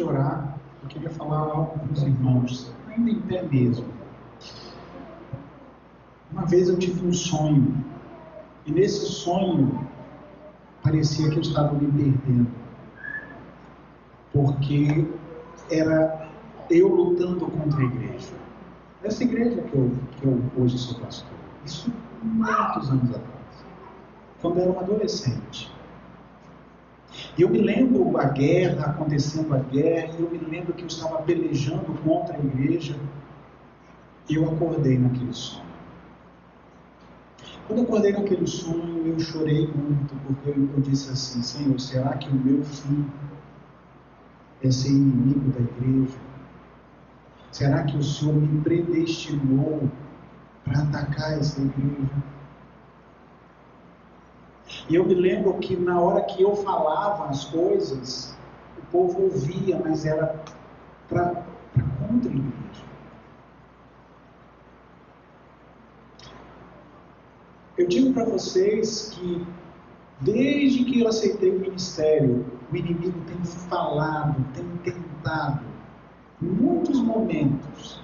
de orar, eu queria falar algo para os irmãos, ainda em pé mesmo. Uma vez eu tive um sonho, e nesse sonho parecia que eu estava me perdendo, porque era eu lutando contra a igreja. Essa igreja que eu hoje sou pastor, isso muitos anos atrás, quando eu era um adolescente. E eu me lembro a guerra, acontecendo a guerra, e eu me lembro que eu estava pelejando contra a igreja, e eu acordei naquele sonho. Quando eu acordei naquele sonho, eu chorei muito, porque eu disse assim: Senhor, será que o meu fim é ser inimigo da igreja? Será que o Senhor me predestinou para atacar essa igreja? E eu me lembro que na hora que eu falava as coisas, o povo ouvia, mas era para contra a igreja. Eu digo para vocês que desde que eu aceitei o ministério, o inimigo tem falado, tem tentado, em muitos momentos,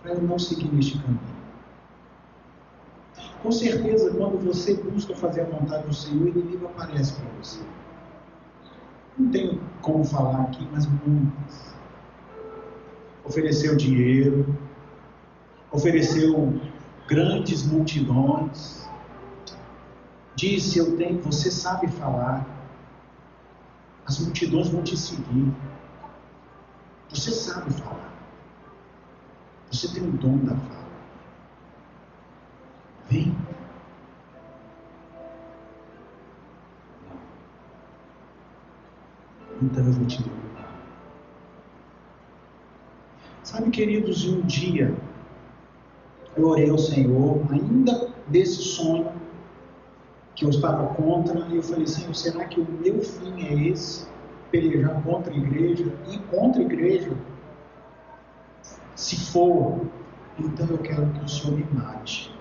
para eu não seguir neste caminho. Com certeza, quando você busca fazer a vontade do Senhor, o inimigo aparece para você. Não tenho como falar aqui, mas muitas. Ofereceu dinheiro, ofereceu grandes multidões, disse: você sabe falar, as multidões vão te seguir, você sabe falar, você tem o dom da fala, vem. Então eu vou te derrubar. Sabe, queridos, um dia eu orei ao Senhor, ainda desse sonho que eu estava contra, e eu falei: Senhor, será que o meu fim é esse? Pelejar contra a igreja? E contra a igreja? Se for, então eu quero que o Senhor me mate.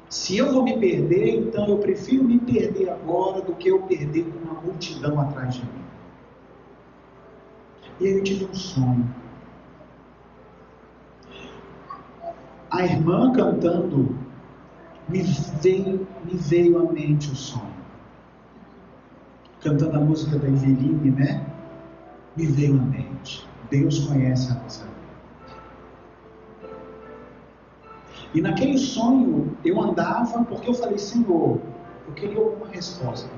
Se eu vou me perder, então eu prefiro me perder agora do que eu perder com uma multidão atrás de mim. E aí eu tive um sonho. A irmã cantando, me veio à mente o sonho. Cantando a música da Eveline, né? Me veio à mente. Deus conhece a nossa vida. E naquele sonho, eu andava, porque eu falei: Senhor, eu queria alguma resposta.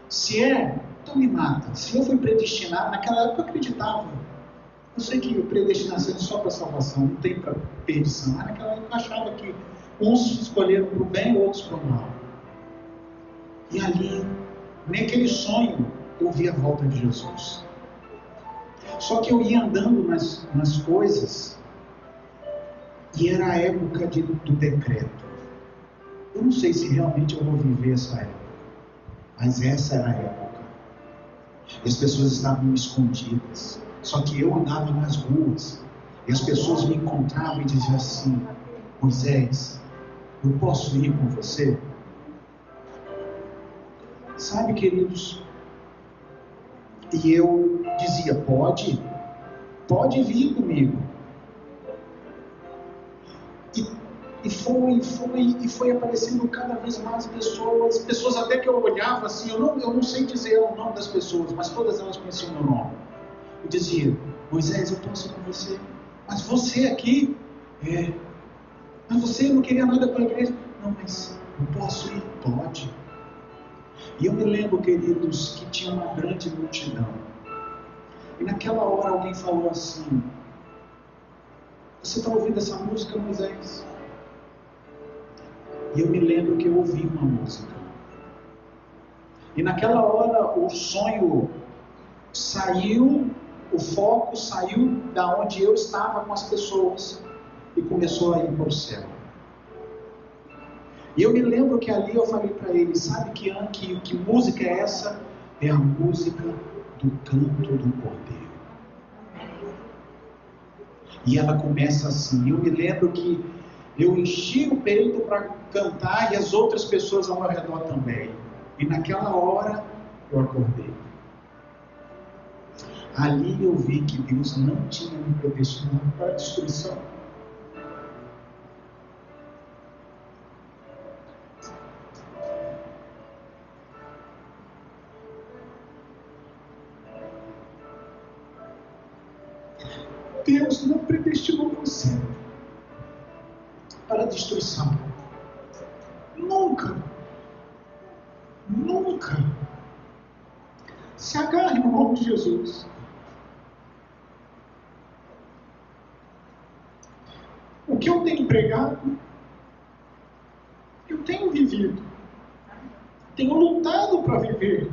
Se é, então me mata. Se eu fui predestinado, naquela época eu acreditava. Eu sei que predestinação é só para salvação, não tem para perdição. Mas naquela época eu achava que uns escolheram para o bem, outros para o mal. E ali, naquele sonho, eu vi a volta de Jesus. Só que eu ia andando nas coisas, e era a época do decreto. Eu não sei se realmente eu vou viver essa época, mas essa era a época. E as pessoas estavam escondidas. Só que eu andava nas ruas, e as pessoas me encontravam e diziam assim: Moisés, eu posso ir com você? Sabe, queridos? E eu dizia: pode vir comigo. E foi aparecendo cada vez mais pessoas até que eu olhava assim, eu não sei dizer o nome das pessoas, mas todas elas conheciam o meu nome. Eu dizia: Moisés, eu posso ir com você? Mas você aqui? Mas você não queria nada para a igreja? Não, mas eu posso ir? Pode. E eu me lembro, queridos, que tinha uma grande multidão. E naquela hora alguém falou assim: você está ouvindo essa música, Moisés? E eu me lembro que eu ouvi uma música. E naquela hora o sonho saiu, o foco saiu da onde eu estava com as pessoas e começou a ir para o céu. E eu me lembro que ali eu falei para ele: sabe que música é essa? É a música do canto do Cordeiro. E ela começa assim. Eu me lembro que eu enchi o peito para cantar e as outras pessoas ao meu redor também. E naquela hora eu acordei. Ali eu vi que Deus não tinha me predestinado para a destruição. Deus não predestinou você para a destruição. Nunca. Nunca. Se agarre no nome de Jesus. O que eu tenho pregado, eu tenho vivido. Tenho lutado para viver.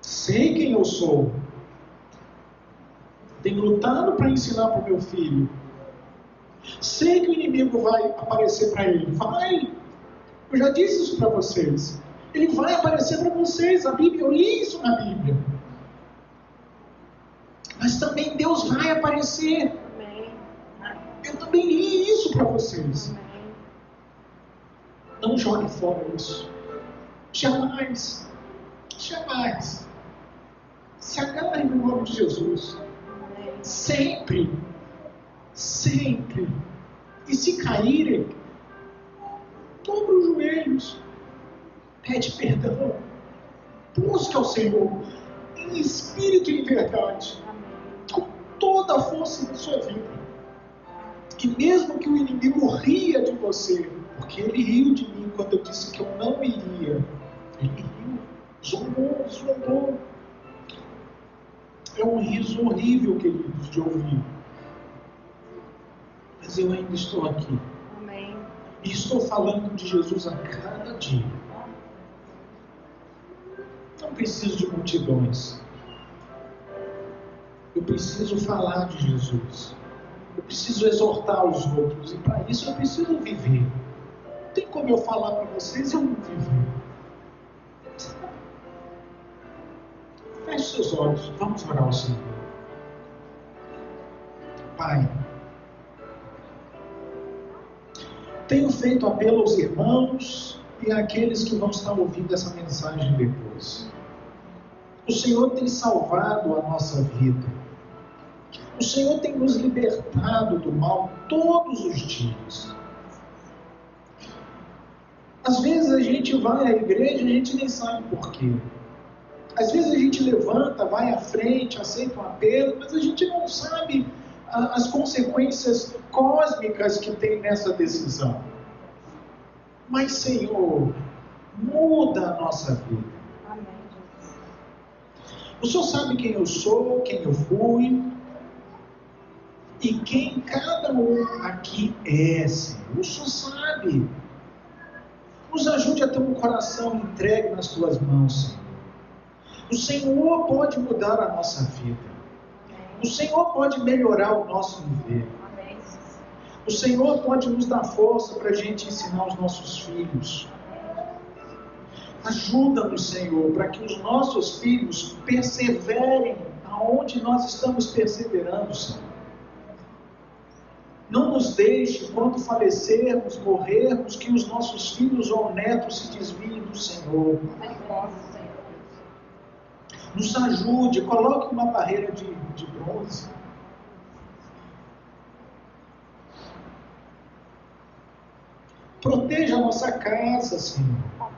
Sei quem eu sou. Tenho lutado para ensinar para o meu filho. Sei que o inimigo vai aparecer para ele. Vai! Eu já disse isso para vocês. Ele vai aparecer para vocês. A Bíblia, eu li isso na Bíblia. Mas também Deus vai aparecer. Amém. Eu também li isso para vocês. Amém. Não jogue fora isso. Jamais. Jamais. Se agarre no nome de Jesus. Amém. Sempre. Sempre. E se caírem, dobra os joelhos. Pede perdão. Busque ao Senhor. Em espírito e em verdade. Amém. Com toda a força da sua vida. E mesmo que o inimigo ria de você, porque ele riu de mim quando eu disse que eu não iria. Ele riu. Zombou. É um riso horrível, queridos, de ouvir. Mas eu ainda estou aqui. Amém. E estou falando de Jesus a cada dia. Não preciso de multidões. Eu preciso falar de Jesus. Eu preciso exortar os outros. E para isso eu preciso viver. Não tem como eu falar para vocês e eu não viver. Feche seus olhos. Vamos orar ao Senhor. Pai, tenho feito apelo aos irmãos e àqueles que vão estar ouvindo essa mensagem depois. O Senhor tem salvado a nossa vida. O Senhor tem nos libertado do mal todos os dias. Às vezes a gente vai à igreja e a gente nem sabe por quê. Às vezes a gente levanta, vai à frente, aceita um apelo, mas a gente não sabe as consequências cósmicas que tem nessa decisão. Mas, Senhor, muda a nossa vida. Amém, Jesus. O Senhor sabe quem eu sou, quem eu fui e quem cada um aqui é, Senhor. O Senhor sabe. Nos ajude a ter um coração entregue nas Tuas mãos, Senhor. O Senhor pode mudar a nossa vida. O Senhor pode melhorar o nosso viver. Amém. O Senhor pode nos dar força para a gente ensinar os nossos filhos. Ajuda-nos, Senhor, para que os nossos filhos perseverem aonde nós estamos perseverando, Senhor. Não nos deixe, quando falecermos, morrermos, que os nossos filhos ou netos se desviem do Senhor. Nos ajude, coloque uma barreira de bronze. Proteja a nossa casa, Senhor.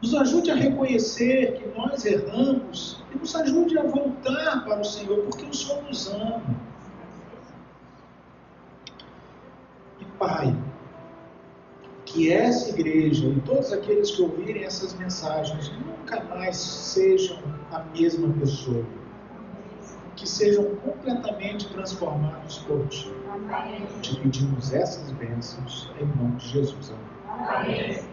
Nos ajude a reconhecer que nós erramos e nos ajude a voltar para o Senhor, porque o Senhor nos ama. E Pai, que essa igreja e todos aqueles que ouvirem essas mensagens nunca mais sejam a mesma pessoa. Que sejam completamente transformados por Ti. Amém. Te pedimos essas bênçãos em nome de Jesus. Amém. Amém.